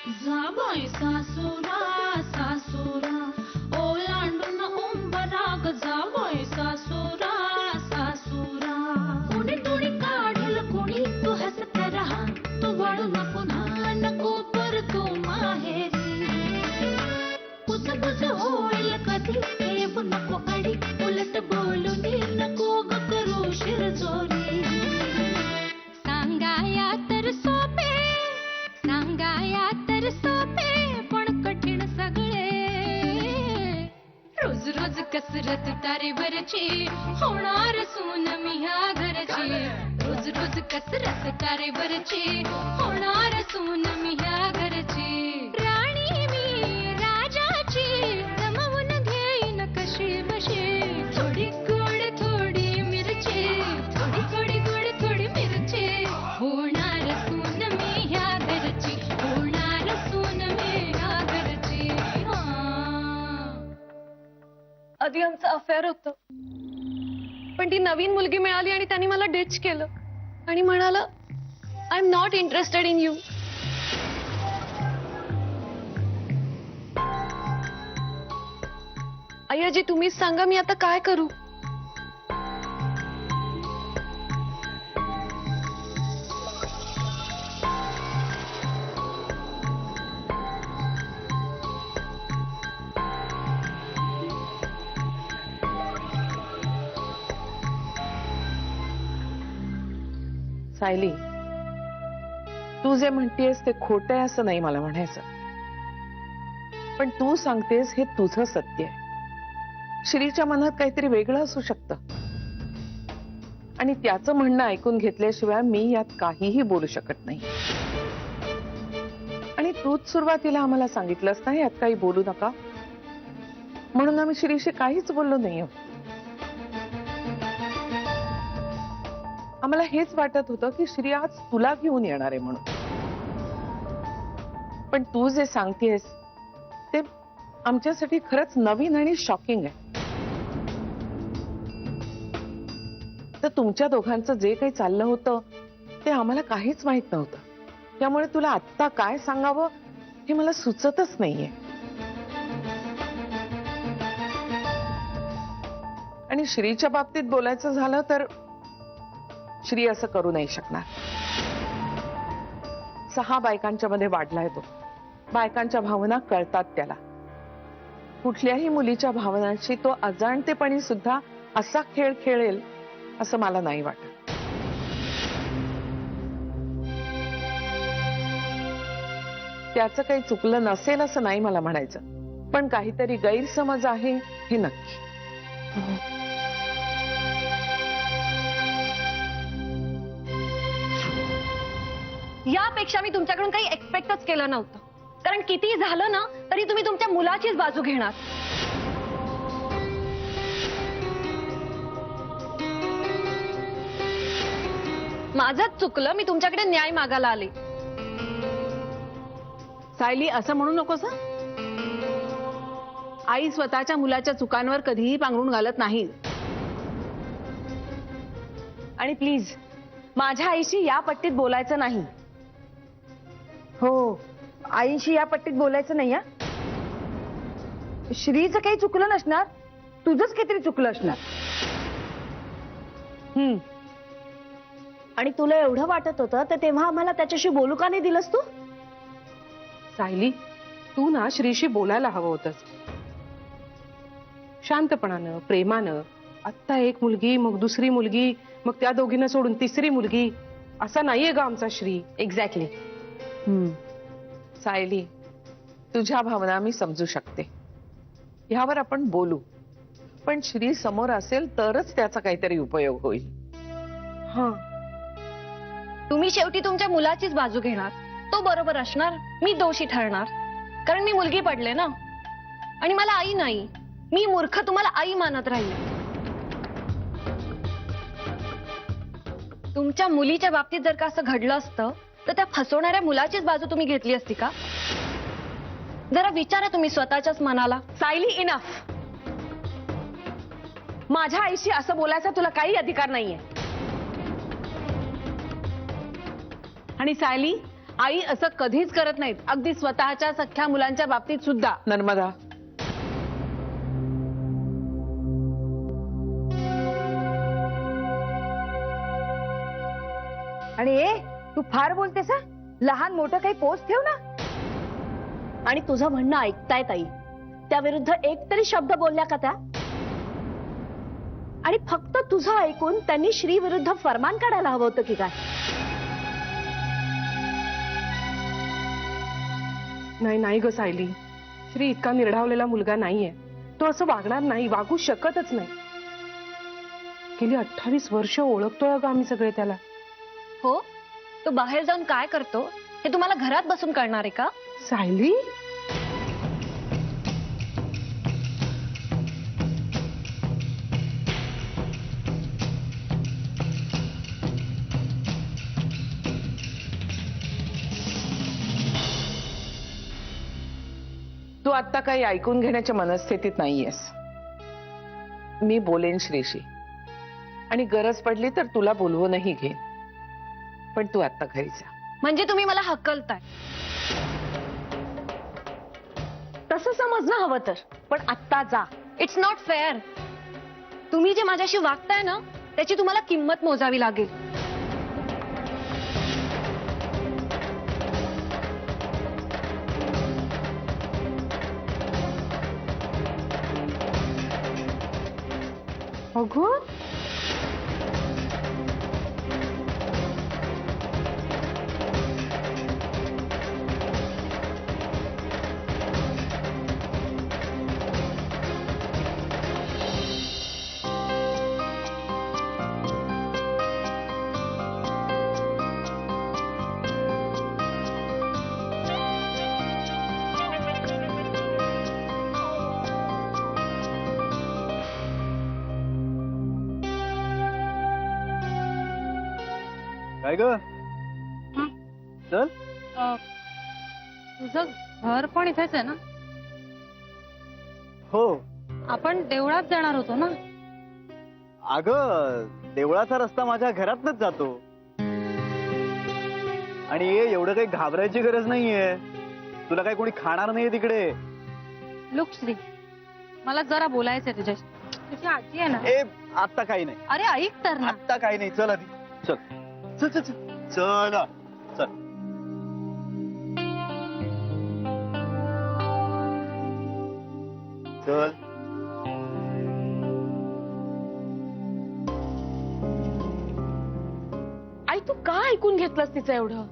जाबाई सासुरा सासुरा ओलांडून उंबराग जाबाई सासुरा सासुरा कुणी तुणी काढल कुणी तू हसत रहा तू वळू नको नको पर तू माहेरी कुजबुज होईल कधी ठेवू नको अडी उलट बोलून नको ग करू शिरजोरी सांगाया तर सोपे सांगाया तर सोपे पण कठीण सगळे रोज रोज कसरत तारेवरची होणार सून मी ह्या घरची रोज रोज कसरत तारेवरची होणार सून मी ह्या घरची राणी मी राजाची रमवून घेईन कशी बशी थोडी गोड थोडी मिरची थोडी थोडी गोड थोडी मिरची होणार सून मी ह्या घरची होणार सून मी ह्या घरची आधी आमचं अफेअर होतं, पण ती नवीन मुलगी मिळाली आणि त्यांनी मला डिच केलं आणि म्हणाला I am not interested in you. अय्याजी तुम्हीच सांगा मी आता काय करू. सायली, तू जे म्हणतेस ते खोटं आहे असं नाही मला म्हणायचं, पण तू सांगतेस हे तुझं सत्य आहे. श्रीच्या मनात काहीतरी वेगळं असू शकतं आणि त्याचं म्हणणं ऐकून घेतल्याशिवाय मी यात काहीही बोलू शकत नाही. आणि तूच सुरुवातीला आम्हाला सांगितलंस ना यात काही बोलू नका, म्हणून आम्ही श्रीशी काहीच बोललो नाही आहोत. आम्हाला हेच वाटत होतं की श्री आज तुला घेऊन येणार आहे म्हणून, पण तू जे सांगतेस ते आमच्यासाठी खरंच नवीन आणि शॉकिंग आहे. तर तुमच्या दोघांचं जे काही चाललं होतं ते आम्हाला काहीच माहित नव्हतं, त्यामुळे तुला आत्ता काय सांगावं हे मला सुचतच नाहीये. आणि श्रीच्या बाबतीत बोलायचं झालं तर श्री असं करू नाही शकणार. 6 बायकांच्या मध्ये वाढलाय तो, बायकांच्या भावना कळतात त्याला. कुठल्याही मुलीच्या भावनांशी तो अजाणतेपणी सुद्धा असा खेळ खेळेल असं मला नाही वाटत. त्याचं काही चुकलं नसेल असं नाही मला म्हणायचं, पण काहीतरी गैरसमज आहे हे नक्की. यापेक्षा मी तुमच्याकडून काही एक्सपेक्टच केलं नव्हतं, कारण किती झालं ना तरी तुम्ही तुमच्या मुलाचीच बाजू घेणार. माझंच चुकलं, मी तुमच्याकडे न्याय मागायला आले. सायली, असं म्हणू नकोस हं. आई स्वतःच्या मुलाच्या चुकांवर कधीही पांघरून घालत नाही. आणि प्लीज माझ्या आईशी या पट्टीत बोलायचं नाही. हो, आईशी या पट्टीत बोलायचं नाही. श्रीचं काही चुकलं नसणार, तुझंच काहीतरी चुकलं असणार. आणि तुला एवढं वाटत होतं तर तेव्हा आम्हाला त्याच्याशी बोलू का नाही दिलंस तू. सायली, तू ना श्रीशी बोलायला हवं होतंस शांतपणानं, प्रेमानं. आत्ता एक मुलगी, मग दुसरी मुलगी, मग त्या दोघींना सोडून तिसरी मुलगी, असा नाहीये ग आमचा श्री. एक्झॅक्टली. सायली, तुझ्या भावना मी समजू शकते, ह्यावर आपण बोलू, पण श्री समोर असेल तरच त्याचा काहीतरी उपयोग होईल. तुम्ही शेवटी तुमच्या मुलाचीच बाजू घेणार, तो बरोबर असणार, मी दोषी ठरणार, कारण मी मुलगी पडले ना. आणि मला आई नाही, मी मूर्ख तुम्हाला आई मानत राहील. तुमच्या मुलीच्या बाबतीत जर का असं घडलं असतं तर त्या फसवणाऱ्या मुलाचीच बाजू तुम्ही घेतली असती का. जरा विचारा तुम्ही स्वतःच्याच मनाला. सायली, इनफ. माझ्या आईशी असं बोलायचा तुला काही अधिकार नाहीये. आणि सायली, आई असं कधीच करत नाहीत, अगदी स्वतःच्या सख्ख्या मुलांच्या बाबतीत सुद्धा. नर्मदा, आणि तू फार बोलतेस हा. लहान मोठं काही पोस्ट ठेव ना. आणि तुझं म्हणणं ऐकतायत आई. त्या विरुद्ध एक तरी शब्द बोलल्या का त्या? आणि फक्त तुझं ऐकून त्यांनी श्री विरुद्ध फरमान काढायला हवं होतं की काय? नाही नाही ग सायली, श्री इतका निर्ढावलेला मुलगा नाहीये. तो असं वागणार नाही, वागू शकतच नाही. गेली 28 वर्ष ओळखतोय ग आम्ही सगळे त्याला. हो, तो बाहेर जाऊन काय करतो हे तुम्हाला घरात बसून कळणार आहे का? सायली, तू आता काही ऐकून घेण्याच्या मनस्थितीत नाहीयेस. मी बोलेन श्रीशी आणि गरज पडली तर तुला बोलवूनही घेईन. पण तू आता घरी जा. म्हणजे तुम्ही मला हकलताय? तसं समजणं हवं तर, पण आत्ता जा. It's not fair. तुम्ही जे माझ्याशी वागताय ना त्याची तुम्हाला किंमत मोजावी लागेल. अगं काय ग? चल. तुझं घर पण इथेच आहे ना? हो. आपण देवळात जाणार होतो ना? अगं, देवळाचा रस्ता माझ्या घरातनच जातो. आणि एवढं काही घाबरायची गरज नाहीये. तुला काही कोणी खाणार नाहीये तिकडे. लुक श्री, मला जरा बोलायचंय तुझ्याशी. तुझी आजी आहे ना? आता काही नाही. अरे ऐक तर ना. आता काही नाही. चल आधी. चल चल चल चल. चल चल. चल. आई, तू का ऐकून घेतलंस तिचं एवढं?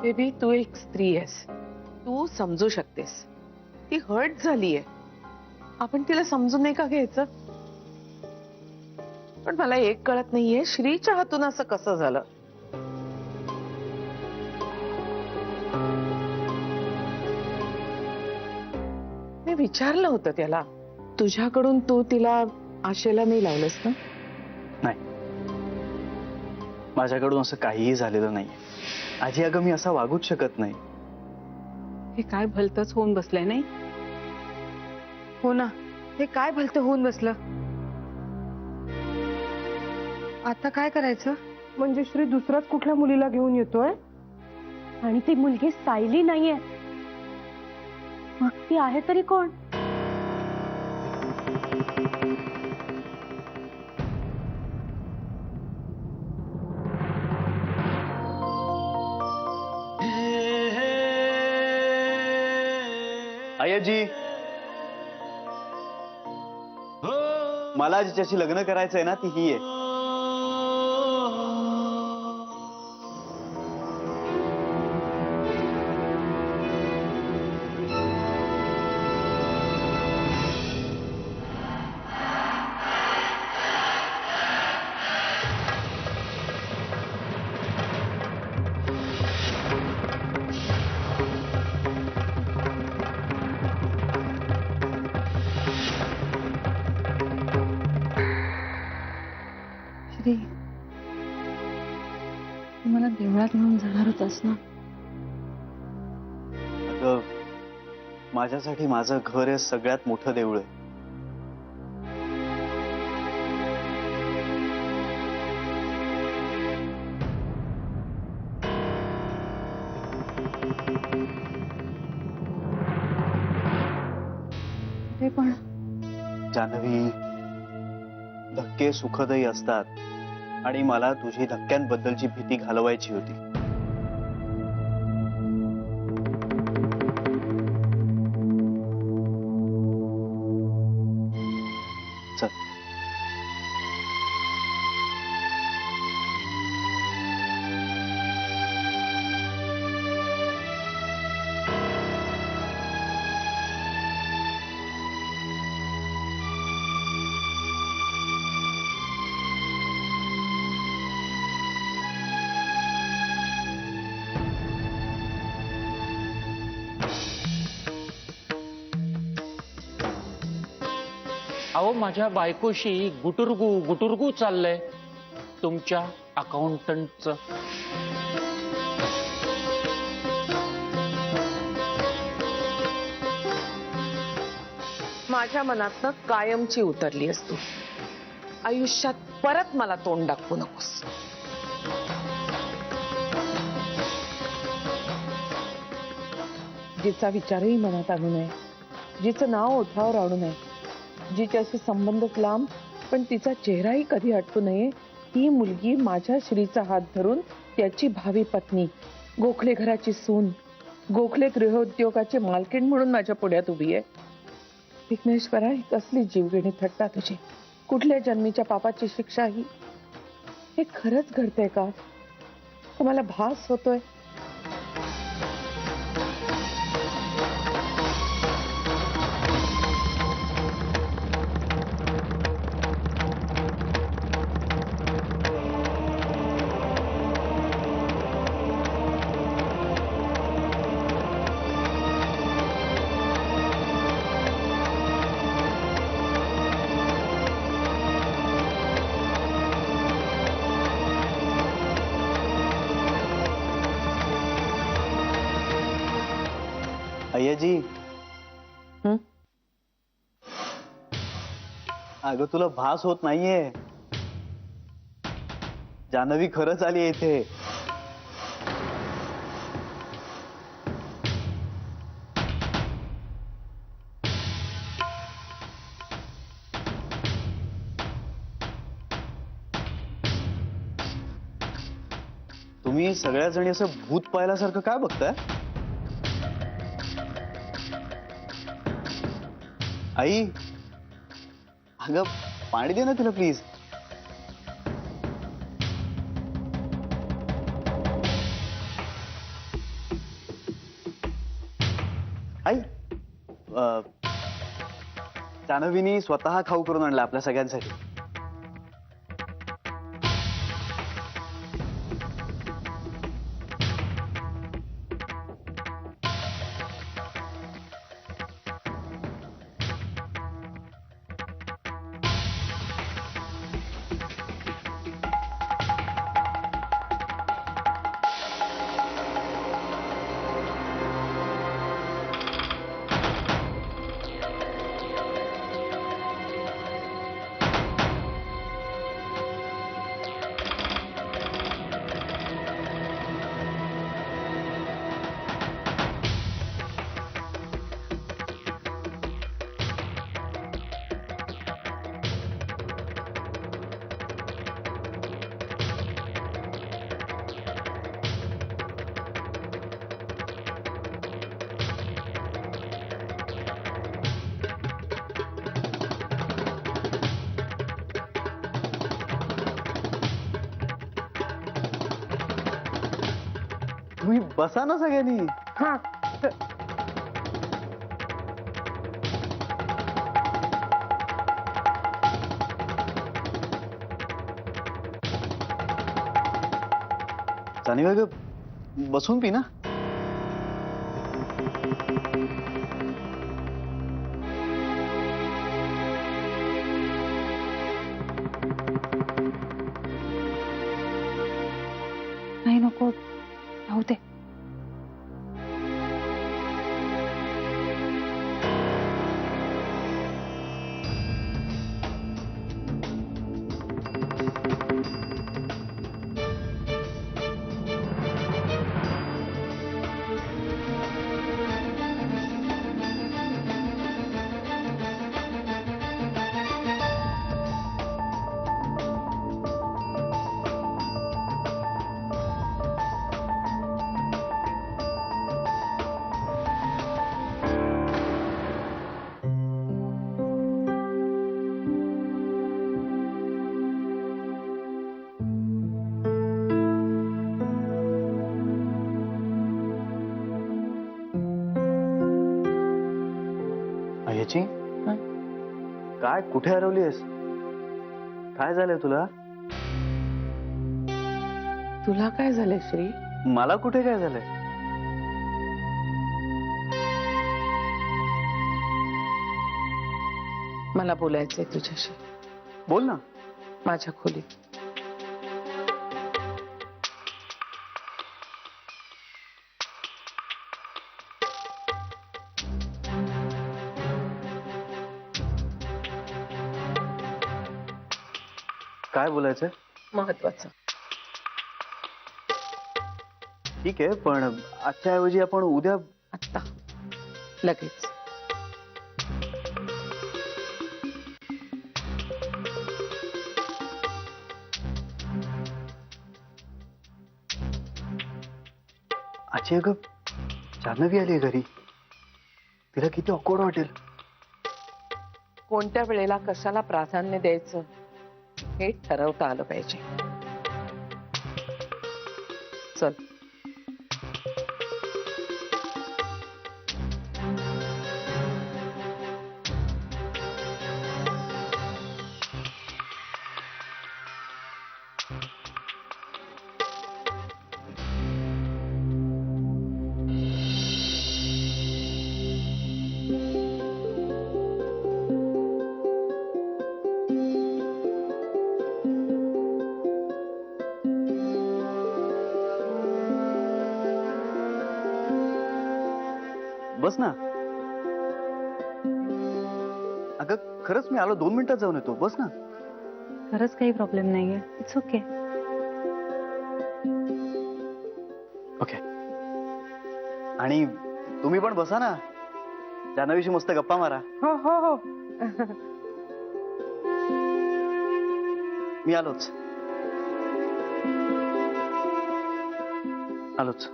बेबी, तू एक स्त्री आहेस. तू समजू शकतेस. ती हर्ट झालीये. आपण तिला समजून नाही का घ्यायचं? पण मला एक कळत नाहीये, श्रीच्या हातून असं कसं झालं? मी विचारलं होतं त्याला, तुझ्याकडून तू तिला आशेला नाही लावलंस ना? नाही, माझ्याकडून असं काहीही झालेलं नाही. आजी, अगं मी असा वागूच शकत नाही. हे काय भलतंच होऊन बसलंय नाही? हो ना, हे काय भलतं होऊन बसलं. आता काय करायचं? म्हणजे श्री दुसऱ्याच कुठल्या मुलीला घेऊन येतोय? आणि ती मुलगी सायली नाहीये. मग ती आहे तरी कोण? आजी, मला जिच्याशी लग्न करायचंय ना ती ही आहे. मला देवळात घेऊन जाणार होतास ना? अगं, माझ्यासाठी माझं घर हे सगळ्यात मोठं देऊळ आहे. तरी पण जान्हवी, धक्के सुखदही असतात आणि मला तुझी धक्क्यांबद्दलची भीती घालवायची होती. चल. अहो माझ्या बायकोशी गुटुरगू गुटुरगू चाललंय तुमच्या अकाउंटंटचं. माझ्या मनातनं कायमची उतरली असतो. आयुष्यात परत मला तोंड दाखवू नकोस. जिचा विचारही मनात आणू नये, जिचं नाव ओठावर आणू नये, जिच्याशी संबंध लांब पण तिचा चेहराही कधी हटू नये, ही मुलगी माझ्या श्रीचा हात धरून त्याची भावी पत्नी, गोखले घराची सून, गोखले गृहोद्योगाची मालकीण म्हणून माझ्या पुढ्यात उभी आहे. विघ्नेश्वरा, ही कसली जीवघेणी थट्टा तुझी. कुठल्या जन्मीच्या पापाची शिक्षा ही? हे खरंच घडतंय का? मला भास होतोय. अय्याजी, अगं तुला भास होत नाहीये. जान्हवी खरंच आली इथे. तुम्ही सगळ्या जणी असं भूत पाहिल्यासारखं काय बघताय? आई, अगं पाणी दे ना तिला प्लीज. आई, जान्हवीनी स्वतः खाऊ करून आणला आपल्या सगळ्यांसाठी. तुम्ही बसा ना सगळ्यांनी. हा, जान्हवी अगं बसून पी ना. नाही, नको, राहू दे. आजी काय कुठे हरवलीस? काय झालंय तुला? तुला काय झालंय श्री? मला कुठे काय झालंय? मला बोलायचंय तुझ्याशी, बोल ना. माझ्या खोलीत. काय बोलायचंय? महत्वाचं. ठीक आहे, पण आजच्या ऐवजी आपण उद्या. आत्ता लगेच. आजी अगं जान्हवी आली घरी. तिला किती ऑकवर्ड वाटेल. कोणत्या वेळेला कशाला प्राधान्य द्यायचं हे ठरवता आलं पाहिजे. चल. बस ना. अगं खरंच मी आलो, 2 मिनिटात जाऊन येतो. बस ना. खरंच काही प्रॉब्लेम नाहीये. It's okay. ओके. आणि तुम्ही पण बसा ना, जान्हवीशी मस्त गप्पा मारा. हो हो हो. मी आलोच. आलोच.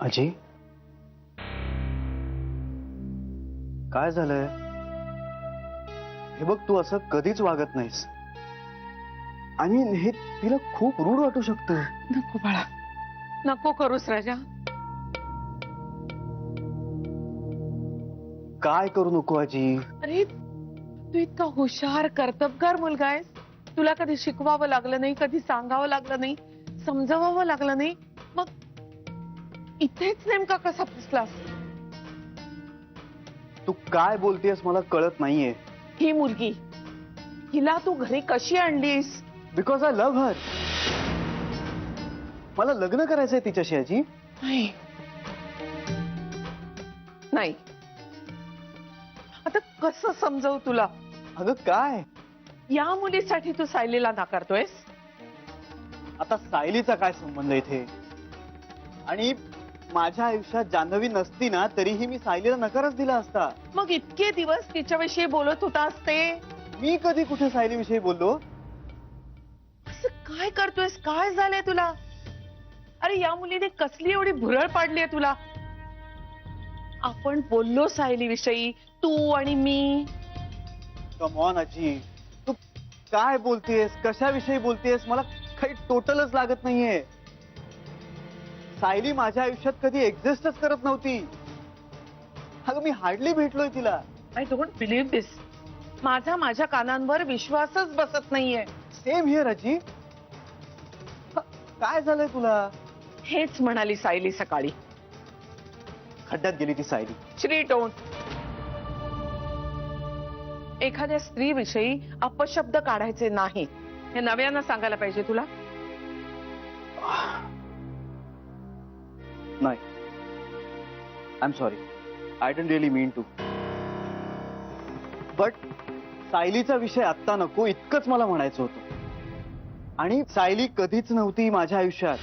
अजी काय झालंय? हे बघ, तू असं कधीच वागत नाहीस आणि हे तिला खूप रूढ वाटू शकतं. नको बाळा, नको करूस राजा. काय करू नको आजी? अरे तू इतका हुशार कर्तबगार मुलगा आहेस. तुला कधी शिकवावं लागलं नाही, कधी सांगावं लागलं नाही, समजवावं लागलं नाही. मग इथेच नेमका कसा फसलास? तू काय बोलतेस मला कळत नाहीये. ही मुलगी, हिला तू घरी कशी आणलीस? Because I love her. मला लग्न करायचंय तिच्याशी आजी. नाही नाही. आता कसं समजवू तुला? अगं काय? या मुलीसाठी तू सायलीला नाकारतोयस? आता सायलीचा काय संबंध इथे? आणि माझ्या आयुष्यात जान्हवी नसती ना तरीही मी सायलीला नकारच दिला असता. मग इतके दिवस तिच्याविषयी बोलत होतास ते? मी कधी कुठे सायलीविषयी बोललो? असं काय करतोयस? काय झालंय तुला? अरे या मुलीने कसली एवढी भुरळ पाडली आहे तुला? आपण बोललो सायलीविषयी, तू आणि मी. कम ऑन आजी, तू काय बोलतेस? कशाविषयी बोलतेस? मला काही टोटलच लागत नाहीये. सायली माझ्या आयुष्यात कधी एक्झिस्टच करत नव्हती. अगं मी हार्डली भेटलोय तिला. आय डोंट बिलीव्ह दिस. माझ्या कानांवर विश्वासच बसत नाहीये. सेम हिअर आजी. काय झालंय तुला? हेच म्हणाली सायली सकाळी. खड्ड्यात गेली ती सायली. श्री डोंट. एखाद्या स्त्रीविषयी अपशब्द काढायचे नाही, हे नव्यानं सांगायला पाहिजे तुला. नाही, I am sorry. I don't really mean to. But सायलीचा विषय आत्ता नको इतकंच मला म्हणायचं होतं. आणि सायली कधीच नव्हती माझ्या आयुष्यात.